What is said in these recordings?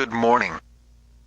good morning.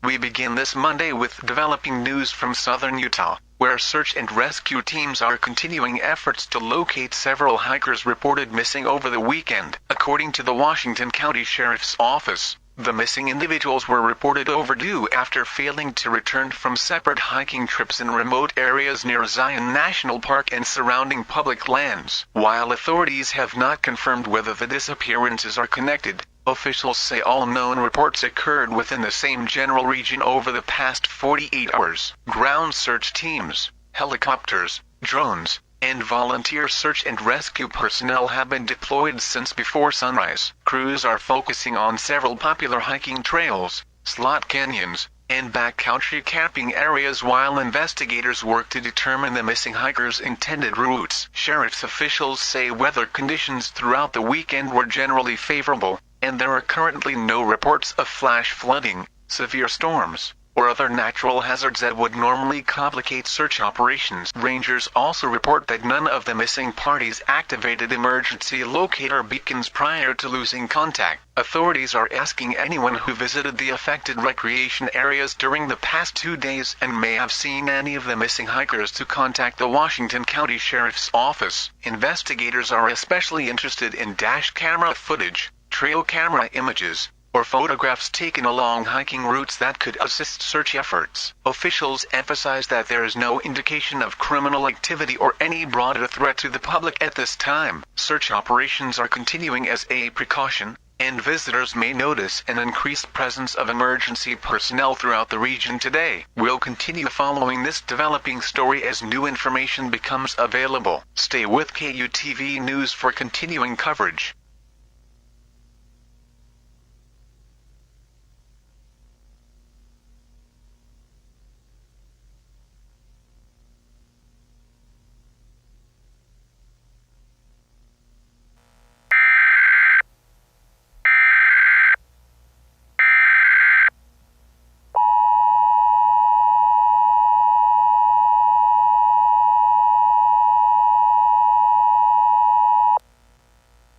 We begin this Monday with developing news from southern Utah, where search and rescue teams are continuing efforts to locate several hikers reported missing over the weekend. According to the Washington County Sheriff's Office, the missing individuals were reported overdue after failing to return from separate hiking trips in remote areas near Zion National Park and surrounding public lands. While authorities have not confirmed whether the disappearances are connected, officials say all known reports occurred within the same general region over the past 48 hours. Ground search teams, helicopters, drones, and volunteer search and rescue personnel have been deployed since before sunrise. Crews are focusing on several popular hiking trails, slot canyons, and backcountry camping areas while investigators work to determine the missing hikers' intended routes. Sheriff's officials say weather conditions throughout the weekend were generally favorable, and there are currently no reports of flash flooding, severe storms, or other natural hazards that would normally complicate search operations. Rangers also report that none of the missing parties activated emergency locator beacons prior to losing contact. Authorities are asking anyone who visited the affected recreation areas during the past 2 days and may have seen any of the missing hikers to contact the Washington County Sheriff's Office. Investigators are especially interested in dash camera footage, trail camera images, or photographs taken along hiking routes that could assist search efforts. Officials emphasize that there is no indication of criminal activity or any broader threat to the public at this time. Search operations are continuing as a precaution, and visitors may notice an increased presence of emergency personnel throughout the region today. We'll continue following this developing story as new information becomes available. Stay with KUTV News for continuing coverage.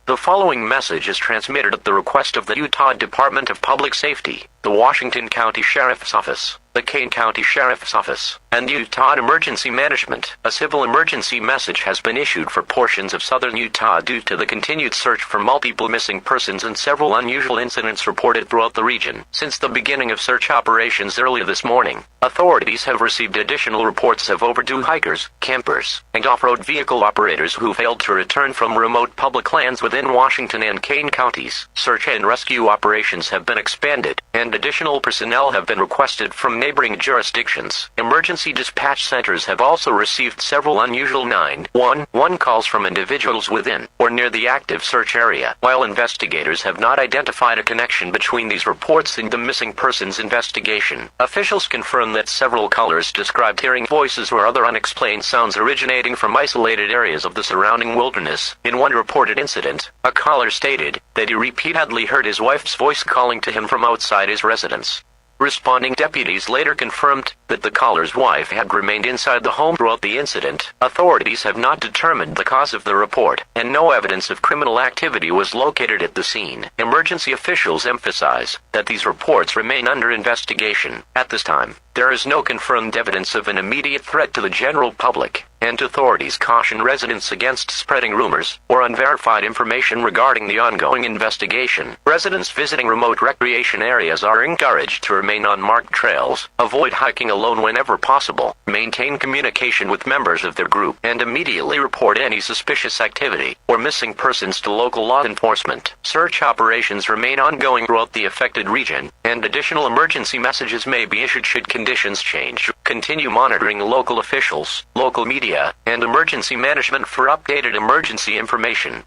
The following message is transmitted at the request of the Utah Department of Public Safety, the Washington County Sheriff's Office, the Kane County Sheriff's Office, and Utah Emergency Management. A civil emergency message has been issued for portions of southern Utah due to the continued search for multiple missing persons and several unusual incidents reported throughout the region. Since the beginning of search operations earlier this morning, authorities have received additional reports of overdue hikers, campers, and off-road vehicle operators who failed to return from remote public lands within Washington and Kane counties. Search and rescue operations have been expanded, and additional personnel have been requested from neighboring jurisdictions. Emergency dispatch centers have also received several unusual 911 calls from individuals within or near the active search area. While investigators have not identified a connection between these reports and the missing persons investigation, officials confirm that several callers described hearing voices or other unexplained sounds originating from isolated areas of the surrounding wilderness. In one reported incident, a caller stated that he repeatedly heard his wife's voice calling to him from outside his residence. Responding deputies later confirmed that the caller's wife had remained inside the home throughout the incident. Authorities have not determined the cause of the report, and no evidence of criminal activity was located at the scene. Emergency officials emphasize that these reports remain under investigation. At this time, there is no confirmed evidence of an immediate threat to the general public, and authorities caution residents against spreading rumors or unverified information regarding the ongoing investigation. Residents visiting remote recreation areas are encouraged to remain on marked trails, avoid hiking alone whenever possible, maintain communication with members of their group, and immediately report any suspicious activity or missing persons to local law enforcement. Search operations remain ongoing throughout the affected region, and additional emergency messages may be issued should conditions change. Continue monitoring local officials, local media, and emergency management for updated emergency information.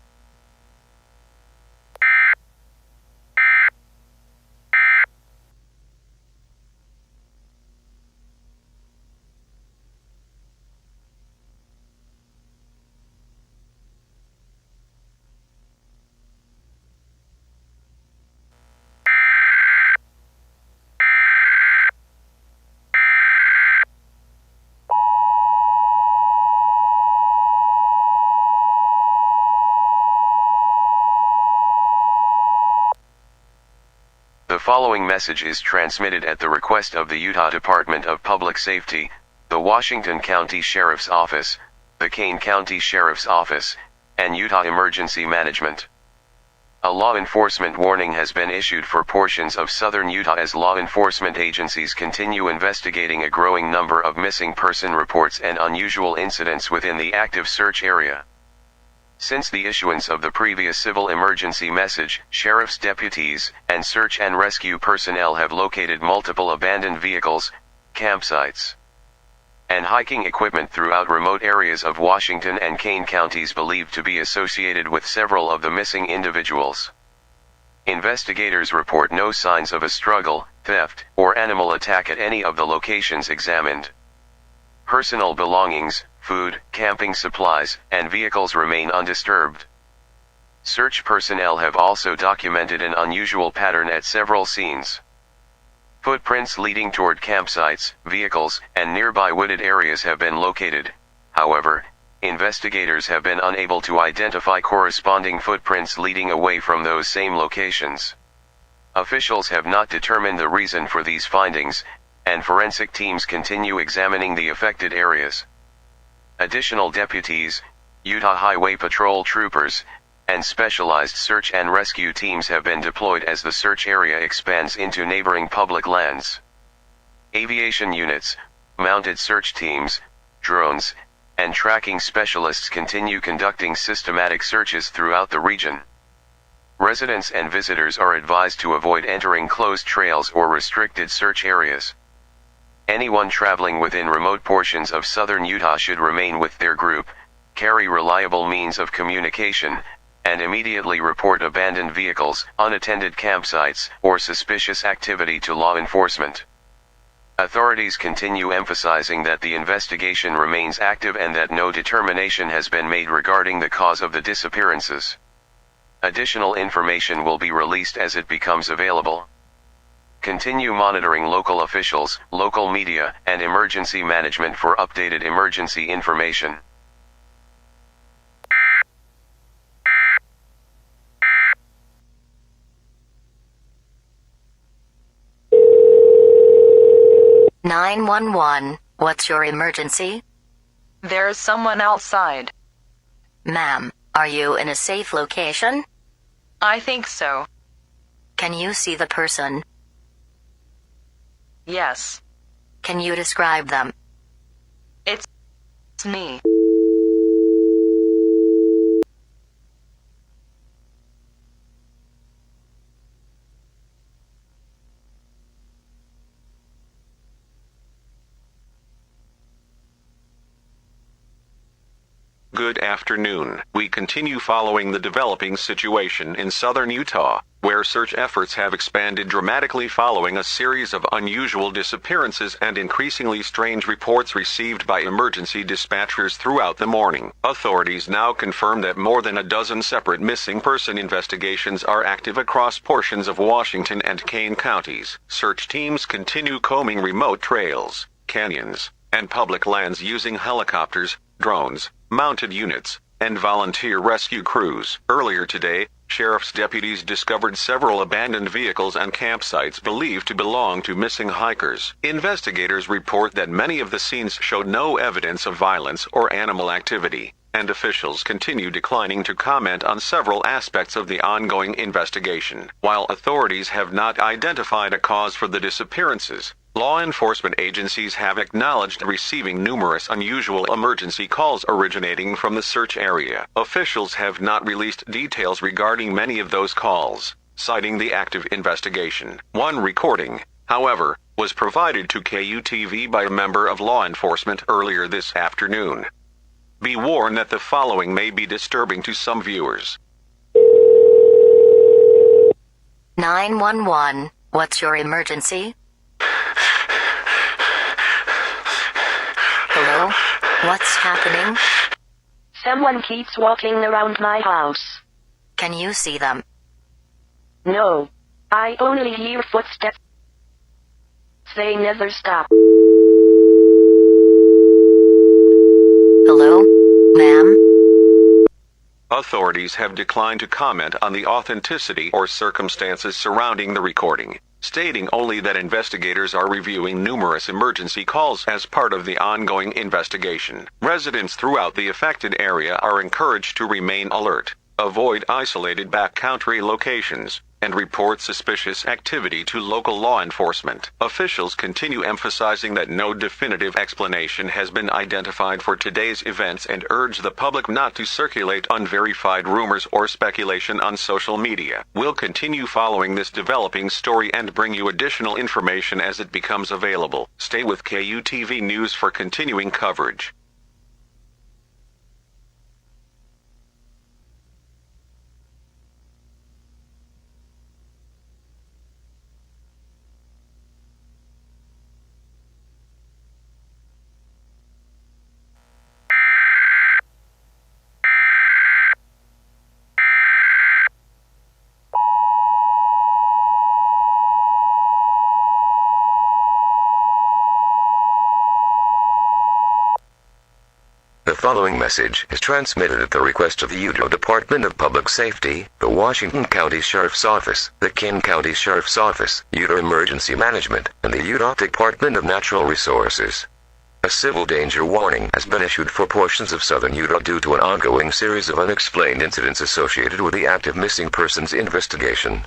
following message is transmitted at the request of the Utah Department of Public Safety, the Washington County Sheriff's Office, the Kane County Sheriff's Office, and Utah Emergency Management. A law enforcement warning has been issued for portions of southern Utah as law enforcement agencies continue investigating a growing number of missing person reports and unusual incidents within the active search area. Since the issuance of the previous civil emergency message, sheriff's deputies and search and rescue personnel have located multiple abandoned vehicles, campsites, and hiking equipment throughout remote areas of Washington and Kane counties believed to be associated with several of the missing individuals. Investigators report no signs of a struggle, theft, or animal attack at any of the locations examined. Personal belongings, food, camping supplies, and vehicles remain undisturbed. Search personnel have also documented an unusual pattern at several scenes. Footprints leading toward campsites, vehicles, and nearby wooded areas have been located. However, investigators have been unable to identify corresponding footprints leading away from those same locations. Officials have not determined the reason for these findings, and forensic teams continue examining the affected areas. Additional deputies, Utah Highway Patrol troopers, and specialized search and rescue teams have been deployed as the search area expands into neighboring public lands. Aviation units, mounted search teams, drones, and tracking specialists continue conducting systematic searches throughout the region. Residents and visitors are advised to avoid entering closed trails or restricted search areas. Anyone traveling within remote portions of southern Utah should remain with their group, carry reliable means of communication, and immediately report abandoned vehicles, unattended campsites, or suspicious activity to law enforcement. Authorities continue emphasizing that the investigation remains active and that no determination has been made regarding the cause of the disappearances. Additional information will be released as it becomes available. Continue monitoring local officials, local media, and emergency management for updated emergency information. "911, what's your emergency?" There's someone outside. Ma'am, are you in a safe location? I think so. Can you see the person? Yes. Can you describe them? It's me. Good afternoon. We continue following the developing situation in southern Utah, where search efforts have expanded dramatically following a series of unusual disappearances and increasingly strange reports received by emergency dispatchers throughout the morning. Authorities now confirm that more than a dozen separate missing person investigations are active across portions of Washington and Kane counties. Search teams continue combing remote trails, canyons, and public lands using helicopters, drones, mounted units, and volunteer rescue crews. Earlier today, sheriff's deputies discovered several abandoned vehicles and campsites believed to belong to missing hikers. Investigators report that many of the scenes showed no evidence of violence or animal activity, and officials continue declining to comment on several aspects of the ongoing investigation. While authorities have not identified a cause for the disappearances, law enforcement agencies have acknowledged receiving numerous unusual emergency calls originating from the search area. Officials have not released details regarding many of those calls, citing the active investigation. One recording, however, was provided to KUTV by a member of law enforcement earlier this afternoon. Be warned that the following may be disturbing to some viewers. 911, what's your emergency? Hello? What's happening? Someone keeps walking around my house. Can you see them? No. I only hear footsteps. They never stop. Hello? Ma'am? Authorities have declined to comment on the authenticity or circumstances surrounding the recording. stating only that investigators are reviewing numerous emergency calls as part of the ongoing investigation. Residents throughout the affected area are encouraged to remain alert, avoid isolated backcountry locations, and report suspicious activity to local law enforcement. Officials continue emphasizing that no definitive explanation has been identified for today's events and urge the public not to circulate unverified rumors or speculation on social media. We'll continue following this developing story and bring you additional information as it becomes available. Stay with KUTV News for continuing coverage. The following message is transmitted at the request of the Utah Department of Public Safety, the Washington County Sheriff's Office, the Kane County Sheriff's Office, Utah Emergency Management, and the Utah Department of Natural Resources. A civil danger warning has been issued for portions of southern Utah due to an ongoing series of unexplained incidents associated with the active missing persons investigation.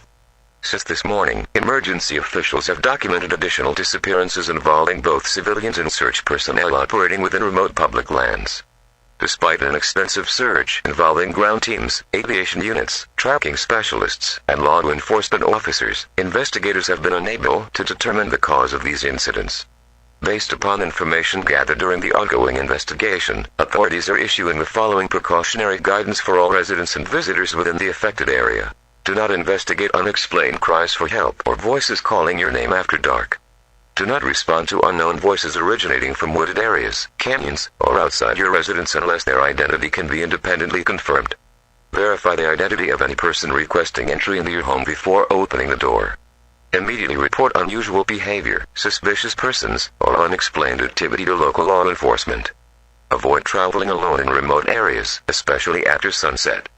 Since this morning, emergency officials have documented additional disappearances involving both civilians and search personnel operating within remote public lands. Despite an extensive search involving ground teams, aviation units, tracking specialists, and law enforcement officers, investigators have been unable to determine the cause of these incidents. Based upon information gathered during the ongoing investigation, authorities are issuing the following precautionary guidance for all residents and visitors within the affected area. Do not investigate unexplained cries for help or voices calling your name after dark. Do not respond to unknown voices originating from wooded areas, canyons, or outside your residence unless their identity can be independently confirmed. Verify the identity of any person requesting entry into your home before opening the door. Immediately report unusual behavior, suspicious persons, or unexplained activity to local law enforcement. Avoid traveling alone in remote areas, especially after sunset.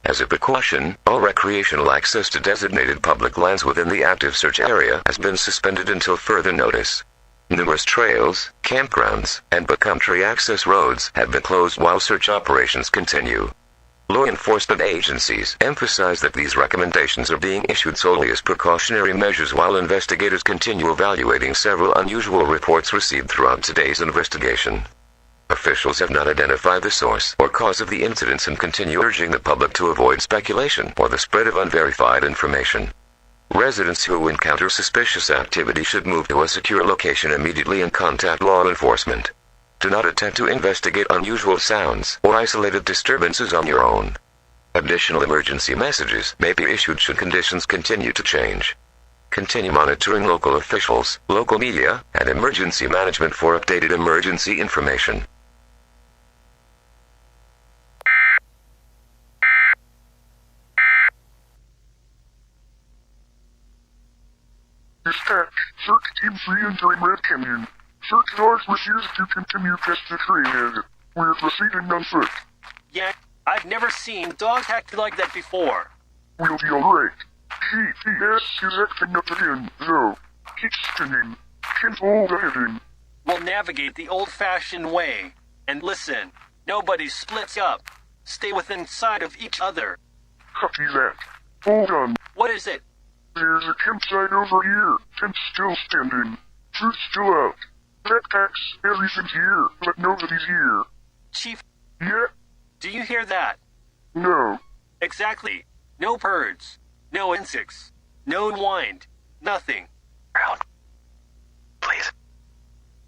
As a precaution, all recreational access to designated public lands within the active search area has been suspended until further notice. Numerous trails, campgrounds, and backcountry access roads have been closed while search operations continue. Law enforcement agencies emphasize that these recommendations are being issued solely as precautionary measures while investigators continue evaluating several unusual reports received throughout today's investigation. Officials have not identified the source or cause of the incidents and continue urging the public to avoid speculation or the spread of unverified information. Residents who encounter suspicious activity should move to a secure location immediately and contact law enforcement. Do not attempt to investigate unusual sounds or isolated disturbances on your own. Additional emergency messages may be issued should conditions continue to change. Continue monitoring local officials, local media, and emergency management for updated emergency information. Dispatch, search Team 3 entering Red Canyon. Search dogs refuse to continue past the trailhead. We're proceeding on foot. Yeah, I've never seen dogs act like that before. We'll be alright. GPS is acting up again, though. Keep spinning. Can't hold anything. We'll navigate the old-fashioned way. And listen, nobody splits up. Stay within sight of each other. Copy that. Hold on. What is it? There's a campsite over here. Tent still standing. Food still out. Backpacks, everything's here, but nobody's here. Chief, Yeah? do you hear that? No. Exactly. No birds. No insects. No wind. Nothing. Ground. Please.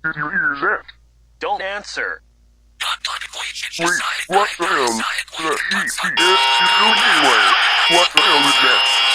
Did you hear that? Don't answer. Wait, what the hell? The GPS is going anywhere. What the hell is that?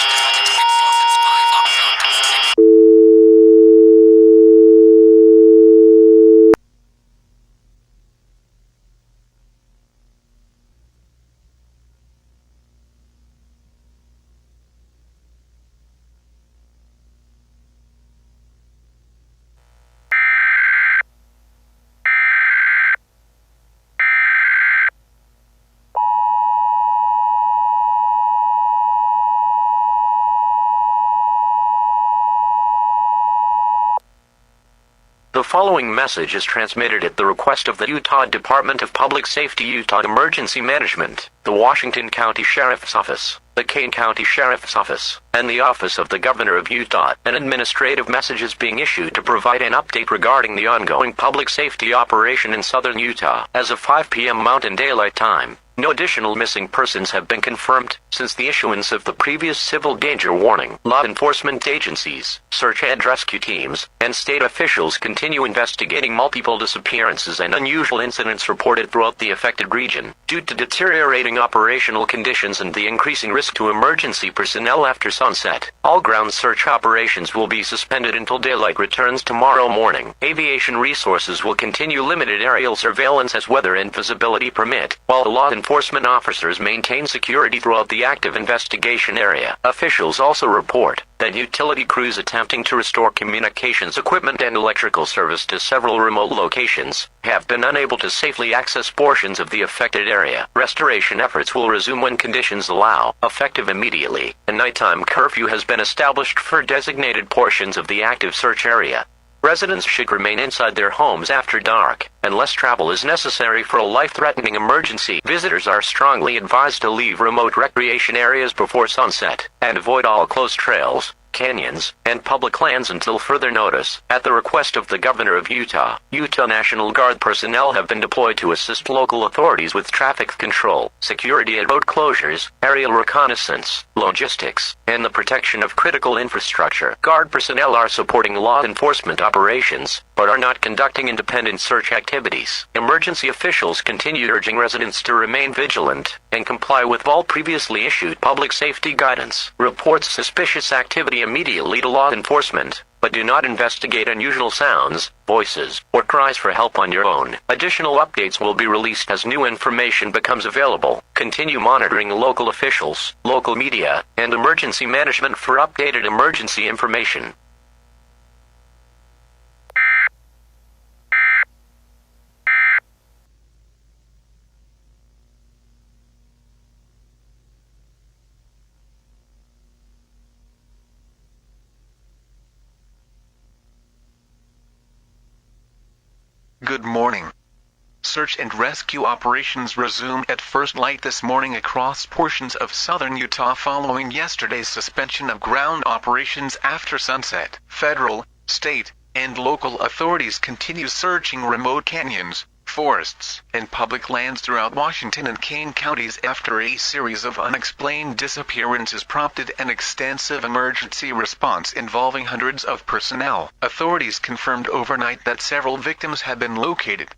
following message is transmitted at the request of the Utah Department of Public Safety, Utah Emergency Management, the Washington County Sheriff's Office, the Kane County Sheriff's Office, and the Office of the Governor of Utah. An administrative message is being issued to provide an update regarding the ongoing public safety operation in southern Utah. As of 5 p.m. Mountain Daylight Time, no additional missing persons have been confirmed since the issuance of the previous civil danger warning. Law enforcement agencies, search and rescue teams, and state officials continue investigating multiple disappearances and unusual incidents reported throughout the affected region. Due to deteriorating operational conditions and the increasing risk to emergency personnel after sunset, all ground search operations will be suspended until daylight returns tomorrow morning. Aviation resources will continue limited aerial surveillance as weather and visibility permit, while the law enforcement officers maintain security throughout the active investigation area. Officials also report that utility crews attempting to restore communications equipment and electrical service to several remote locations have been unable to safely access portions of the affected area. Restoration efforts will resume when conditions allow, effective immediately. A nighttime curfew has been established for designated portions of the active search area. Residents should remain inside their homes after dark, unless travel is necessary for a life-threatening emergency. Visitors are strongly advised to leave remote recreation areas before sunset, and avoid all closed trails, canyons, and public lands until further notice. At the request of the Governor of Utah, Utah National Guard personnel have been deployed to assist local authorities with traffic control, security at road closures, aerial reconnaissance, logistics, and the protection of critical infrastructure. Guard personnel are supporting law enforcement operations, but are not conducting independent search activities. Emergency officials continue urging residents to remain vigilant and comply with all previously issued public safety guidance. Report suspicious activity immediately to law enforcement, but do not investigate unusual sounds, voices, or cries for help on your own. Additional updates will be released as new information becomes available. Continue monitoring local officials, local media, and emergency management for updated emergency information. Good morning. Search and rescue operations resumed at first light this morning across portions of southern Utah following yesterday's suspension of ground operations after sunset. Federal, state, and local authorities continue searching remote canyons, forests, and public lands throughout Washington and Kane counties after a series of unexplained disappearances prompted an extensive emergency response involving hundreds of personnel. Authorities confirmed overnight that several victims had been located.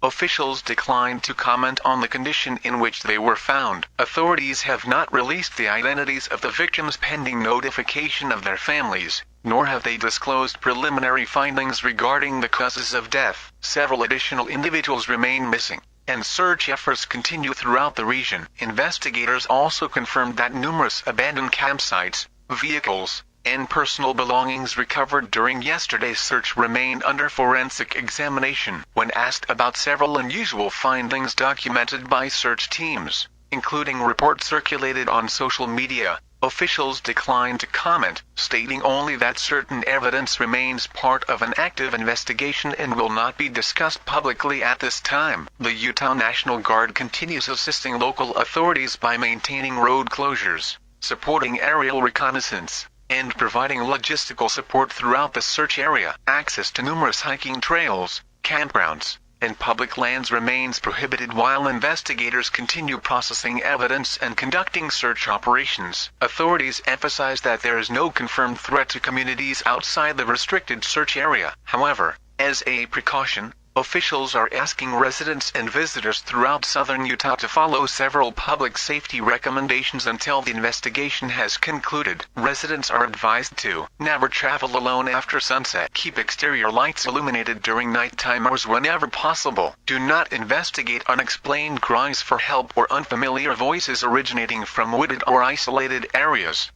Officials declined to comment on the condition in which they were found. Authorities have not released the identities of the victims pending notification of their families, nor have they disclosed preliminary findings regarding the causes of death. Several additional individuals remain missing, and search efforts continue throughout the region. Investigators also confirmed that numerous abandoned campsites, vehicles, and personal belongings recovered during yesterday's search remain under forensic examination. When asked about several unusual findings documented by search teams, including reports circulated on social media, officials declined to comment, stating only that certain evidence remains part of an active investigation and will not be discussed publicly at this time. The Utah National Guard continues assisting local authorities by maintaining road closures, supporting aerial reconnaissance, and providing logistical support throughout the search area. Access to numerous hiking trails, campgrounds, and public lands remains prohibited while investigators continue processing evidence and conducting search operations. Authorities emphasize that there is no confirmed threat to communities outside the restricted search area. However, as a precaution, officials are asking residents and visitors throughout southern Utah to follow several public safety recommendations until the investigation has concluded. Residents are advised to never travel alone after sunset. Keep exterior lights illuminated during nighttime hours whenever possible. Do not investigate unexplained cries for help or unfamiliar voices originating from wooded or isolated areas.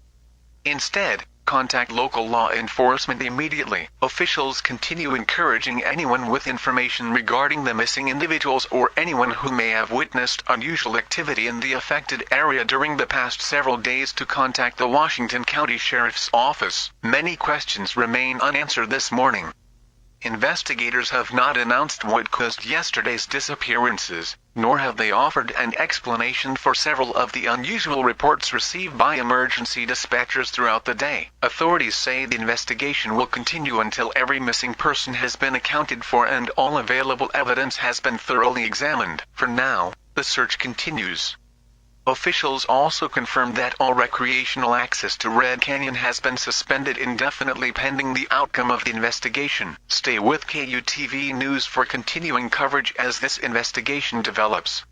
Instead, contact local law enforcement immediately. Officials continue encouraging anyone with information regarding the missing individuals or anyone who may have witnessed unusual activity in the affected area during the past several days to contact the Washington County Sheriff's Office. Many questions remain unanswered this morning. Investigators have not announced what caused yesterday's disappearances, nor have they offered an explanation for several of the unusual reports received by emergency dispatchers throughout the day. Authorities say the investigation will continue until every missing person has been accounted for and all available evidence has been thoroughly examined. For now, the search continues. Officials also confirmed that all recreational access to Red Canyon has been suspended indefinitely pending the outcome of the investigation. Stay with KUTV News for continuing coverage as this investigation develops.